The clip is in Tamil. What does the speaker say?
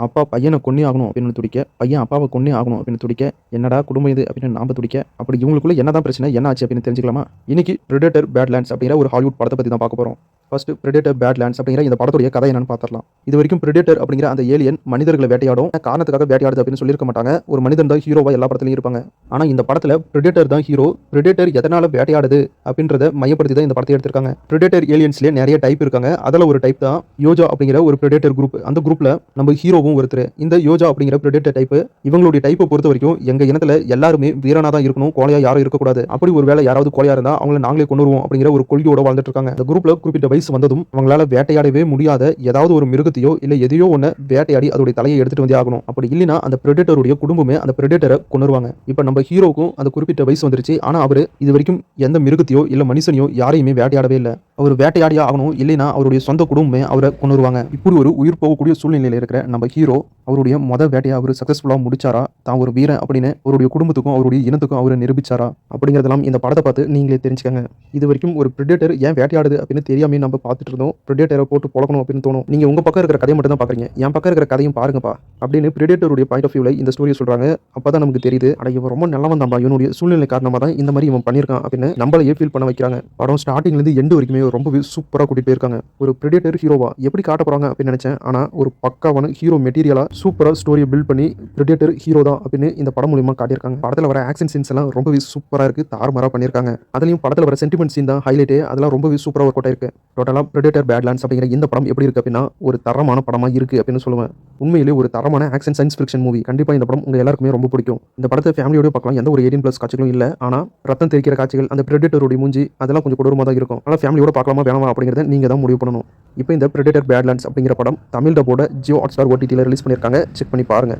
அப்பா பையனை கொன்னே ஆகணும் அப்படின்னு துடிக்க, பையன் அப்பாவை கொன்னே ஆகணும் அப்படின்னு துடிக்க, என்னடா குடும்பம் இது அப்படின்னு நாம துடிக்க, அப்படி இவங்களுக்குள்ள என்னதான் பிரச்சனை, என்ன ஆச்சு அப்படின்னு தெரிஞ்சுக்கலாமா? இன்னைக்கு பிரெடேட்டர் பேட்லேண்ட்ஸ் அப்படிங்கிற ஒரு ஹாலிவுட் படத்தை பத்தி தான் பார்க்க போறோம். ஃபர்ஸ்ட் பிரெடேட்டர் பேட்லேண்ட்ஸ் அப்படிங்கிற இந்த படத்துடைய கதை என்னன்னு பார்த்துடலாம். இது வரைக்கும் பிரெடேட்டர் அப்படிங்கிற அந்த ஏலியன் மனிதர்களை வேட்டையாடும் காரணத்துக்காக வேட்டையாடுது அப்படின்னு சொல்லியிருக்க மாட்டாங்க. ஒரு மனிதன் தான் ஹீரோவா எல்லா படத்துலயும் இருப்பாங்க. ஆனா இந்த படத்துல பிரெடேட்டர் தான் ஹீரோ. பிரெடேட்டர் எதனால வேட்டையாடுது அப்படின்றத மையப்படுத்தி தான் இந்த படத்தை எடுத்திருக்காங்க. பிரெடேட்டர் ஏலியன்ஸ்லயே நிறைய டைப் இருக்காங்க. அதுல ஒரு டைப் தான் யோஜா அப்படிங்கிற ஒரு பிரெடேட்டர் குரூப். அந்த குரூப்ல நம்ம ஹீரோவும் ஒருத்தர். இந்த யோஜா அப்படிங்கிற பிரெடேட்டர் டைப் இவங்களுடைய டைப்பை பொறுத்த வரைக்கும் எங்க இனத்துல எல்லாருமே வீரனா தான் இருக்கணும், கோழையா யாரும் இருக்கக்கூடாது. அப்படி ஒரு வேளை யாராவது கோழையா இருந்தா அவங்களை நாங்களே கொண்டுருவோம் அப்படிங்கிற ஒரு கொள்கையோட வாழ்ந்துட்டு இருக்காங்க. இந்த குரூப்ல குறிப்பிட்ட வயசு வந்ததும் அவங்களால வேட்டையாடவே முடியாத ஏதாவது ஒரு மிருகத்தையோ இல்ல எதையோ ஒண்ணு வேட்டையாடி அதோட தலையை எடுத்துட்டு வந்தே ஆகணும். அப்படி இல்லைன்னா அந்த பிரெடேட்டருடைய குடும்பமே அந்த பிரெடேட்டரை கொன்னுருவாங்க. இப்ப நம்ம ஹீரோக்கும் அந்த குறிப்பிட்ட வயசு வந்துருச்சு. ஆனா அவரு இது வரைக்கும் எந்த மிருகத்தையோ இல்ல மனுஷனையோ யாரையுமே வேட்டையாடவே இல்லை. அவர் வேட்டையாடியா ஆகணும், இல்லைன்னா அவருடைய சொந்த குடும்பமே அவரை கொன்னுருவாங்க. இப்படி ஒரு உயிர் போகக்கூடிய சூழ்நிலையில இருக்கிற நம்ம ஹீரோ அவருடைய வேட்டையை அவர் சக்சஸ்ஃபுல்லா முடிச்சாரா, தான் ஒரு வீரன் அப்படின்னு அவருடைய குடும்பத்துக்கும் அவருடைய இனத்துக்கும் அவர் நிரூபிச்சாரா அப்படிங்கிறதெல்லாம் இந்த படத்தை பார்த்து நீங்களே தெரிஞ்சுக்கங்க. இது வரைக்கும் ஒரு பிரெடேட்டர் ஏன் வேட்டையாடுது அப்படின்னு தெரியாம நம்ம பார்த்துட்டு இருந்தோம். பிரெடேட்டரை போட்டு பொழக்கணும் அப்படின்னு தோணும். நீங்க உங்க பக்கம் இருக்கிற கதையை மட்டும் தான் பாக்குறீங்க, என் பக்கம் இருக்கிற கதையும் பாருங்கப்பா அப்படின்னு பிரெடேட்டருடைய பாயிண்ட் ஆஃப் வியூல இந்த ஸ்டோரியை சொல்றாங்க. அப்பதான் நமக்கு தெரியுது, அட இவன் ரொம்ப நல்லவன் தான், இவனுடைய சூழ்நிலை காரணமா தான் இந்த மாதிரி இவன் பண்ணியிருக்கான் அப்படின்னு நம்மளையே ஃபீல் பண்ண வைக்கிறாங்க. படம் ஸ்டார்டிங்ல இருந்து எண்டு வரைக்குமே ரொம்பவே சூப்பரா கூட்டிட்டு போயிருக்காங்க. ஒரு பிரெடேட்டர் ஹீரோவா எப்படி காட்ட போறாங்க அப்படின்னு நினைச்சேன். ஆனா ஒரு பக்காவான ஹீரோ மெட்டீரியலா சூப்பரா ஸ்டோரியை பில்ட் பண்ணி பிரெடேட்டர் ஹீரோ தான் அப்படின்னு இந்த படம் மூலமா காட்டியிருக்காங்க. படத்துல வர ஆக்ஷன் சீன்ஸ் எல்லாம் ரொம்பவே சூப்பரா இருக்கு, தாறுமாறா பண்ணியிருக்காங்க. அதுலயும் படத்துல வர சென்டிமெண்ட் சீன் தான் ஹைலைட்டே. அதெல்லாம் ரொம்பவே சூப்பரா ஒர்க் அவுட் ஆயிருக்கு. டோட்டலா பிரெடேட்டர் பேட்லேண்ட்ஸ் அப்படிங்கிற இந்த படம் எப்படி இருக்கு அப்படின்னா ஒரு தரமான படமா இருக்கு அப்படின்னு சொல்லுவேன். உண்மையிலேயே ஒரு தரமான ஆக்ஷன் சயின்ஸ் ஃபிக்ஷன் மூவி. கண்டிப்பா இந்த படம் உங்க எல்லாருக்குமே ரொம்ப பிடிக்கும். இந்த படத்தை ஃபேமிலியோட பார்க்கலாம். எந்த ஒரு 18+ காட்சிகளும் இல்ல. ஆனா ரத்தம் தெரிக்கிற காட்சிகள், அந்த பிரெடேட்டருடைய மூஞ்சி அதெல்லாம் கொஞ்சம் கொடூரமா தான் இருக்கும். ஆனா ஃபேமிலியோட பார்க்கலாமா வேணாமா அப்படிங்கறத நீங்க தான் முடிவு பண்ணணும். இப்போ இந்த பிரெடேட்டர் பேட்லேண்ட்ஸ் அப்படிங்கிற படம் தமிழ் டப்போட ஜியோ ஹாட்ஸ்டார் OTT ல ரிலீஸ் பண்ணிருக்காங்க. செக் பண்ணி பாருங்க.